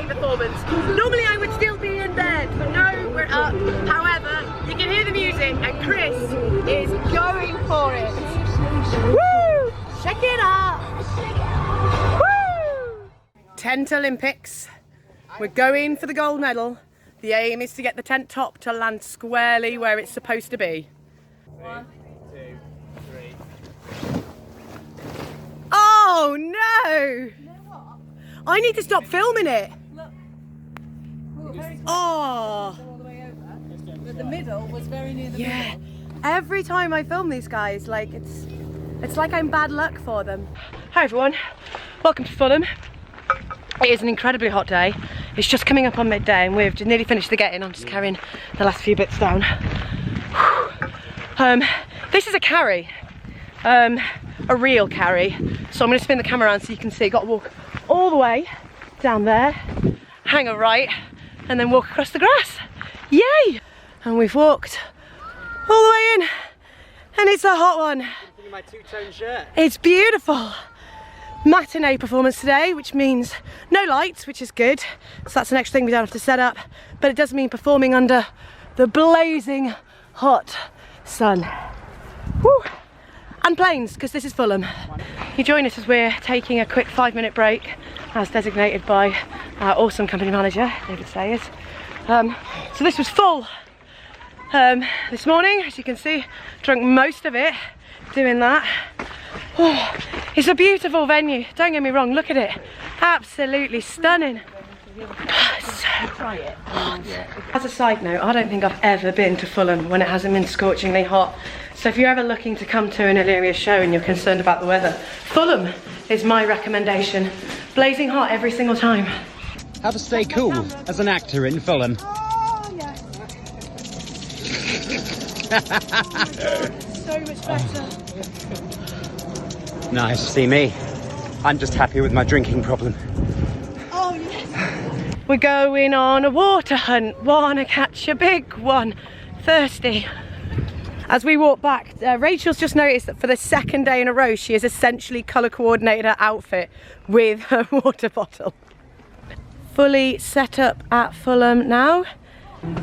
matinee performance. Normally I would still be in bed, but no, we're up. However, you can hear the music and Chris is going for it. Woo! Check it out! Woo! Tent Olympics. We're going for the gold medal. The aim is to get the tent top to land squarely where it's supposed to be. 1, 2, 3. Oh no! You know what? I need to stop filming it. Look. We were very close Oh. all the way over, but the middle was very near the Yeah. middle. Every time I film these guys, like it's like I'm bad luck for them. Hi everyone, welcome to Fulham. It is an incredibly hot day. It's just coming up on midday and we've nearly finished the getting. I'm just carrying the last few bits down. This is a carry, a real carry. So I'm going to spin the camera around so you can see. Got to walk all the way down there, hang a right, and then walk across the grass. Yay! And we've walked all the way in, and it's a hot one. My two-tone shirt. It's beautiful. Matinee performance today, which means no lights, which is good. So that's an extra thing we don't have to set up, but it does mean performing under the blazing hot sun. Woo! And planes, because this is Fulham. You join us as we're taking a quick 5-minute break, as designated by our awesome company manager, David Sayers. So this was full this morning, as you can see. Drunk most of it doing that. Oh, it's a beautiful venue, don't get me wrong, look at it. Absolutely stunning. So hot. As a side note, I don't think I've ever been to Fulham when it hasn't been scorchingly hot. So if you're ever looking to come to an Illyria show and you're concerned about the weather, Fulham is my recommendation. Blazing hot every single time. How to stay cool as an actor in Fulham. Oh, yeah. So much better. Nice to see me. I'm just happy with my drinking problem. Oh, yes. We're going on a water hunt. Wanna catch a big one. Thirsty. As we walk back, Rachel's just noticed that for the second day in a row, she has essentially colour coordinated her outfit with her water bottle. Fully set up at Fulham now.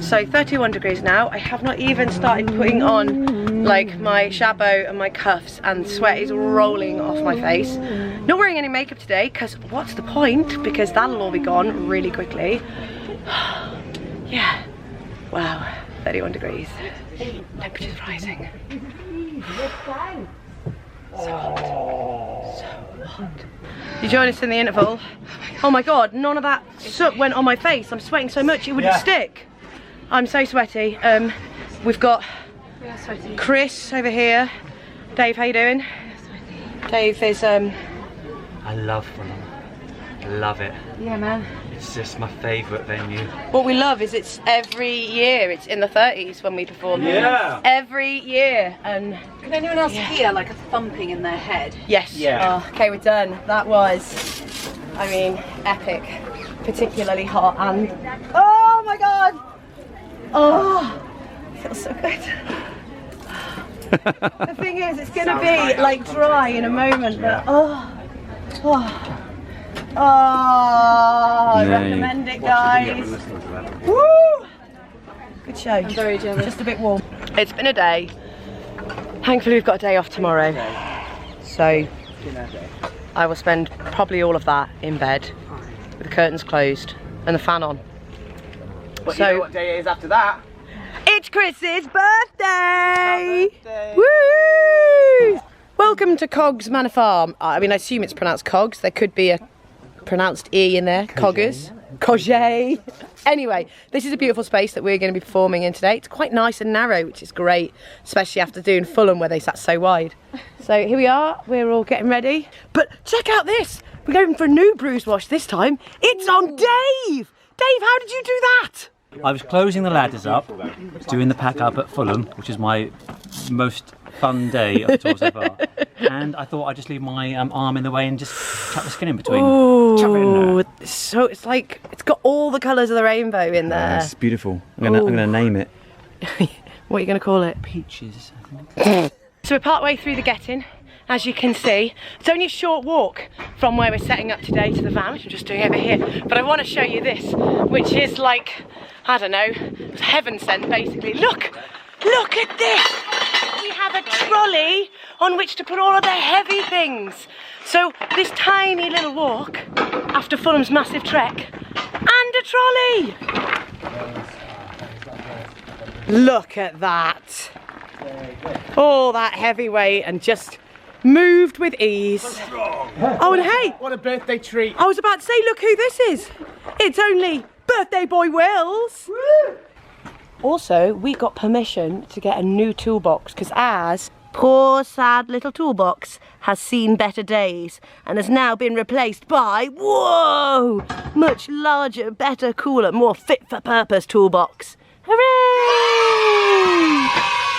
So 31 degrees now. I have not even started putting on like my jabot and my cuffs, and sweat is rolling off my face. Not wearing any makeup today because what's the point, because that'll all be gone really quickly. Yeah, wow, 31 degrees. Temperature's rising. So hot, so hot. You join us in the interval. Oh my god, none of that soot went on my face. I'm sweating so much it wouldn't stick. I'm so sweaty. We've got Chris over here. Dave, how you doing? Dave is I love Fulham. I love it. yeah, man. It's just my favourite venue. What we love is it's every year. It's in the 30s when we perform. Yeah. Every year. And Can anyone else hear like a thumping in their head? yes. Yeah. Oh, okay, we're done. That was, I mean, epic. Particularly hot and oh my god. Oh, it feels so good. The thing is, it's gonna be like dry in a moment, but I recommend it, guys. Woo! Good show. I'm very jealous. Just a bit warm. It's been a day. Thankfully, we've got a day off tomorrow, so I will spend probably all of that in bed with the curtains closed and the fan on. But you know what day it is after that? It's Chris's birthday! Woo! Welcome to Cogges Manor Farm. I mean, I assume it's pronounced Cogges. There could be a pronounced E in there. Cogges. Cogges. Anyway, this is a beautiful space that we're going to be performing in today. It's quite nice and narrow, which is great, especially after doing Fulham where they sat so wide. So here we are. We're all getting ready. But check out this. We're going for a new bruise wash this time. It's on Dave! Dave, how did you do that? I was closing the ladders up, doing the pack up at Fulham, which is my most fun day of the tour so far. And I thought I'd just leave my arm in the way and just chuck the skin in between. Chuck it in there. So it's like, it's got all the colours of the rainbow in there. It's beautiful. I'm gonna name it. What are you going to call it? Peaches, I think. So we're part way through the getting as you can see. It's only a short walk from where we're setting up today to the van, which I'm just doing over here. But I want to show you this, which is like, I don't know, heaven sent basically. Look at this. We have a trolley on which to put all of their heavy things. So this tiny little walk after Fulham's massive trek, and a trolley. Look at that. All that heavy weight and just moved with ease. Oh, and hey, What a birthday treat. I was about to say, look who this is. It's only birthday boy Wills. Also, we got permission to get a new toolbox because ours, poor sad little toolbox, has seen better days and has now been replaced by, whoa, much larger, better, cooler, more fit for purpose toolbox. Hooray!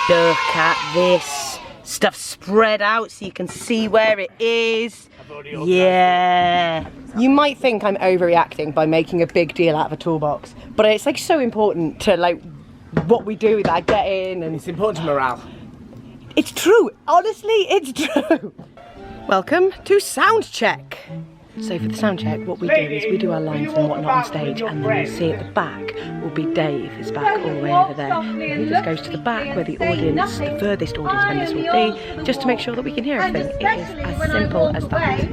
Look at this. Stuff spread out so you can see where it is. Yeah. You might think I'm overreacting by making a big deal out of a toolbox, but it's like so important to like what we do with that, get in, and It's important to morale. it's true. Honestly, it's true. Welcome to sound check. So for the sound check, what we do is we do our lines and whatnot on stage, and then you'll see at the back will be Dave is back all the way over there. And he just goes to the back where the audience, the furthest audience members will be, just to make sure that we can hear everything. It is as simple as that.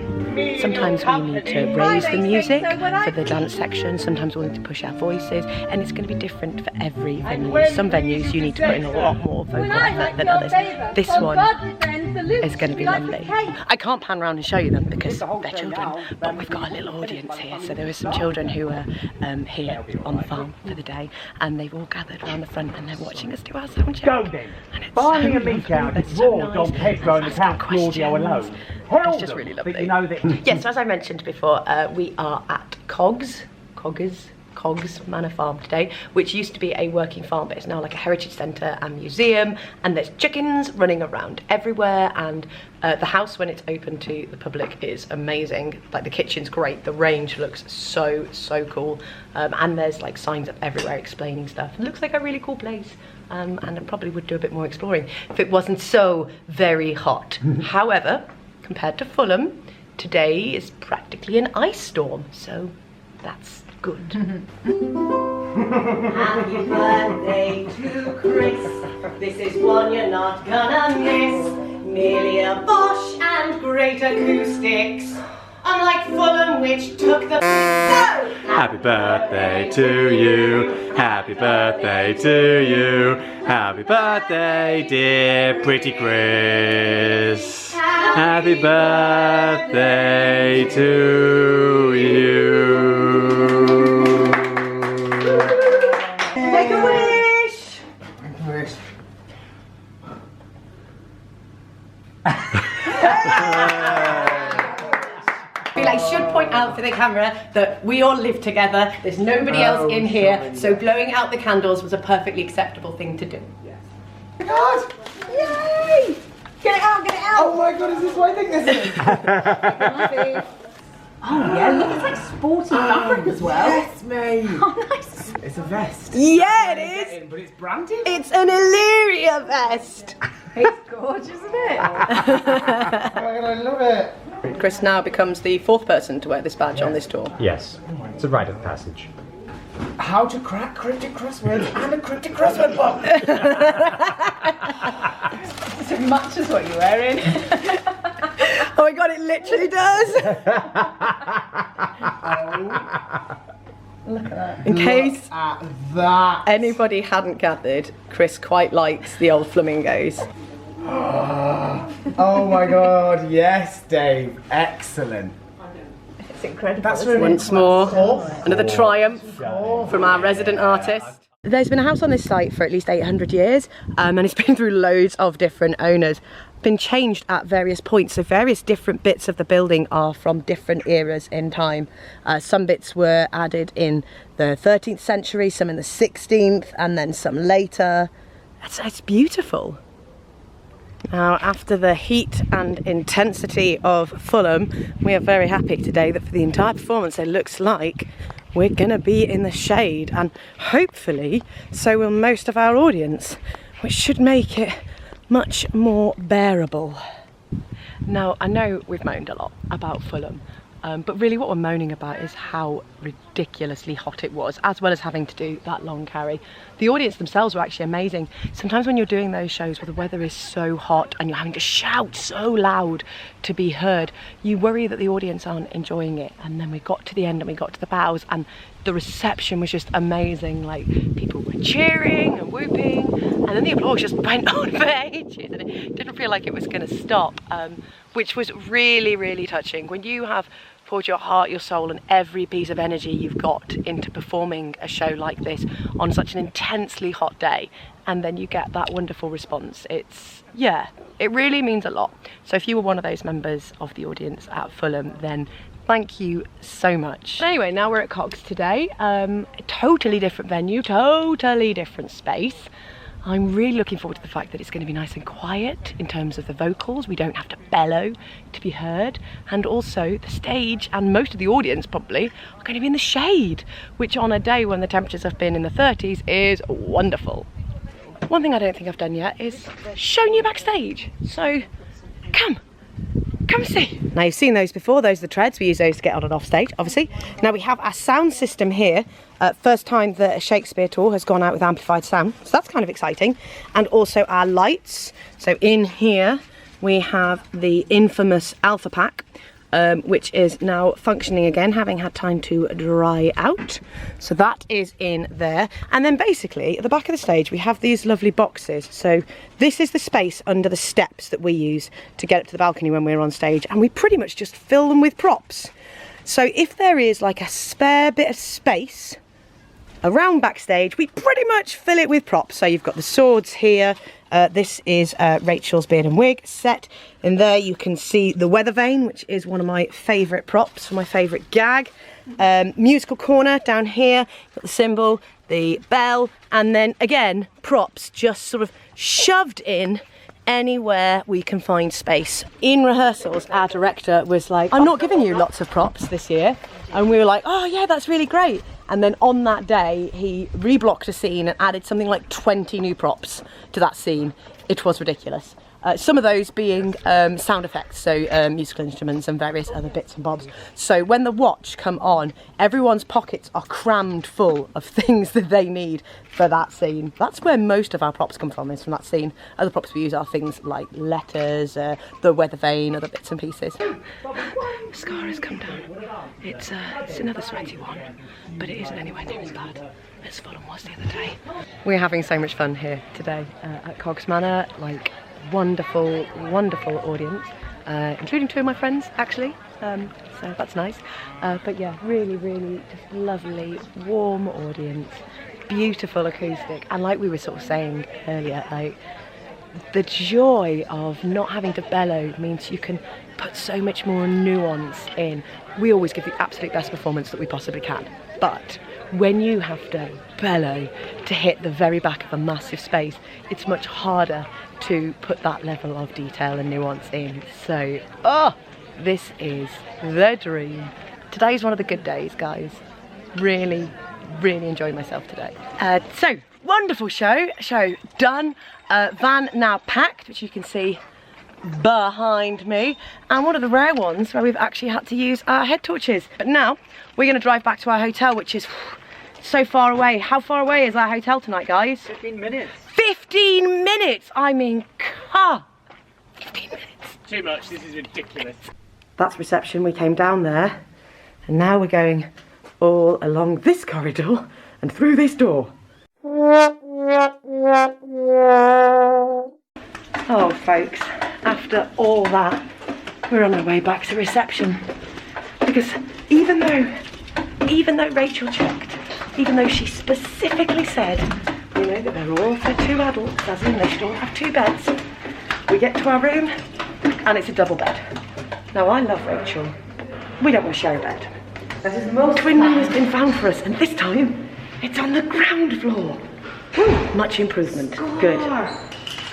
Sometimes we need to raise the music for the dance section, sometimes we'll need to push our voices, and it's going to be different for every venue. Some venues you need to put in a lot more vocal effort than others. This one is going to be lovely. I can't pan around and show you them because they're children, but we've got a little audience here. So there are some children who are here on the farm for the day, and they've all gathered around the front and they're watching us do our sound check. Go then. Find me a meat out. It's raw Dom Pedro and the Count Claudio alone. It's just really lovely. But you know that. Yes, so as I mentioned before, we are at Cogges Manor Farm today, which used to be a working farm, but it's now like a heritage centre and museum, and there's chickens running around everywhere, and the house when it's open to the public is amazing. Like the kitchen's great, the range looks so cool, and there's like signs up everywhere explaining stuff. It looks like a really cool place. And I probably would do a bit more exploring if it wasn't so very hot. However, compared to Fulham, today is practically an ice storm, so that's good. Happy birthday to Chris. This is one you're not gonna miss. Merely a Bosch and great acoustics. Unlike Fulham, which took the... No! Happy birthday to you. Happy birthday to you. Happy birthday, dear pretty Chris. Happy birthday to you. Make a wish! I should point out for the camera that we all live together. There's nobody else in here, so blowing out the candles was a perfectly acceptable thing to do. Oh my god! Yay! Get it out, get it out! Oh my god, is this what I think this is? Oh yeah, look, it's like sporty fabric as well. Yes, mate. Oh nice. It's a vest. Yeah, it is! But it's branded. It's an Illyria vest! It's gorgeous, isn't it? Oh my god, I love it. Chris now becomes the fourth person to wear this badge on this tour. Yes, it's a rite of passage. How to crack cryptic crosswords and a cryptic crossword book. It matches what you're wearing. Oh my god, it literally does! Look at that. In case At that. anybody hadn't gathered, Chris quite likes the old flamingos. Oh my god, yes, Dave. Excellent. It's incredible. That's isn't it? really Once more, another triumph from our resident artist. There's been a house on this site for at least 800 years, and it's been through loads of different owners. Been changed at various points, so various different bits of the building are from different eras in time. Some bits were added in the 13th century, some in the 16th, and then some later. It's beautiful. Now, after the heat and intensity of Fulham, we are very happy today that for the entire performance it looks like we're going to be in the shade, and hopefully so will most of our audience, which should make it much more bearable. Now, I know we've moaned a lot about Fulham, but really what we're moaning about is how ridiculously hot it was, as well as having to do that long carry. The audience themselves were actually amazing. Sometimes when you're doing those shows where the weather is so hot and you're having to shout so loud to be heard, you worry that the audience aren't enjoying it. And then we got to the end and we got to the bows, and the reception was just amazing. Like, people were cheering and whooping, and then the applause just went on for ages, and it didn't feel like it was going to stop, which was really, really touching. When you have poured your heart, your soul, and every piece of energy you've got into performing a show like this on such an intensely hot day, and then you get that wonderful response, yeah, it really means a lot. So if you were one of those members of the audience at Fulham, then thank you so much. But anyway, now we're at Cogges today. Totally different venue, totally different space. I'm really looking forward to the fact that it's going to be nice and quiet in terms of the vocals. We don't have to bellow to be heard. And also the stage and most of the audience probably are going to be in the shade, which on a day when the temperatures have been in the 30s is wonderful. One thing I don't think I've done yet is shown you backstage. So come and see. Now, you've seen those before. Those are the treads. We use those to get on and off stage, obviously. Now we have our sound system here. First time that a Shakespeare tour has gone out with amplified sound, so that's kind of exciting. And also our lights. So in here we have the infamous Alpha Pack, which is now functioning again, having had time to dry out. So that is in there. And then basically at the back of the stage we have these lovely boxes. So this is the space under the steps that we use to get up to the balcony when we're on stage, and we pretty much just fill them with props. So if there is like a spare bit of space around backstage, we pretty much fill it with props. So you've got the swords here. This is Rachel's beard and wig set. In there you can see the weather vane, which is one of my favourite props for my favourite gag. Musical corner down here, got the cymbal, the bell, and then again props just sort of shoved in anywhere we can find space. In rehearsals, our director was like, I'm not giving you lots of props this year. And we were like, oh yeah, that's really great. And then on that day, he reblocked a scene and added something like 20 new props to that scene. It was ridiculous. Some of those being sound effects, so musical instruments and various other bits and bobs. So when the watch come on, everyone's pockets are crammed full of things that they need for that scene. That's where most of our props come from, is from that scene. Other props we use are things like letters, the weather vane, other bits and pieces. Mascara's come down. It's another sweaty one, but it isn't anywhere near as bad as Fulham was the other day. We're having so much fun here today at Cogges Manor. Like, wonderful, wonderful audience, including two of my friends actually, so that's nice. But yeah, really, really just lovely, warm audience, beautiful acoustic, and like we were sort of saying earlier, like the joy of not having to bellow means you can put so much more nuance in. We always give the absolute best performance that we possibly can, but when you have to bellow to hit the very back of a massive space, it's much harder to put that level of detail and nuance in. So, this is the dream. Today's one of the good days, guys. Really, really enjoyed myself today. So, wonderful show done. Van now packed, which you can see behind me, and one of the rare ones where we've actually had to use our head torches. But now we're going to drive back to our hotel, which is so far away. How far away is our hotel tonight, guys? 15 minutes. 15 minutes! I mean, 15 minutes. Too much, this is ridiculous. That's reception. We came down there, and now we're going all along this corridor and through this door. Oh, folks, after all that, we're on our way back to reception. Because even though Rachel checked, even though she specifically said, you know, that they're all for two adults, as in they should all have two beds, we get to our room and it's a double bed. Now, I love Rachel. We don't want to share a bed. This twin room has been found for us, and this time it's on the ground floor. Woo, much improvement. Good.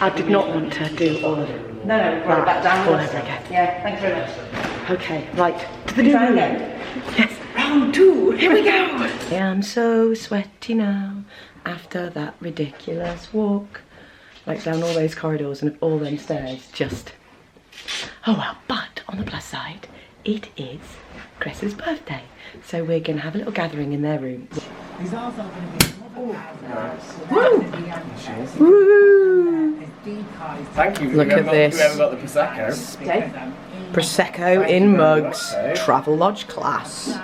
I did not want to do all of it. No, right back down. All over again. Yeah, thanks very much. Okay, right. To the new room. Yes. Round two. Here we go. I am so sweaty now after that ridiculous walk. Like down all those corridors and all them stairs. Just Oh well, but on the plus side, it is Chris's birthday. So we're going to have a little gathering in their room. Woo! Thank you. Look at this. Whoever got the Prosecco. Prosecco in mugs. Travel Lodge class.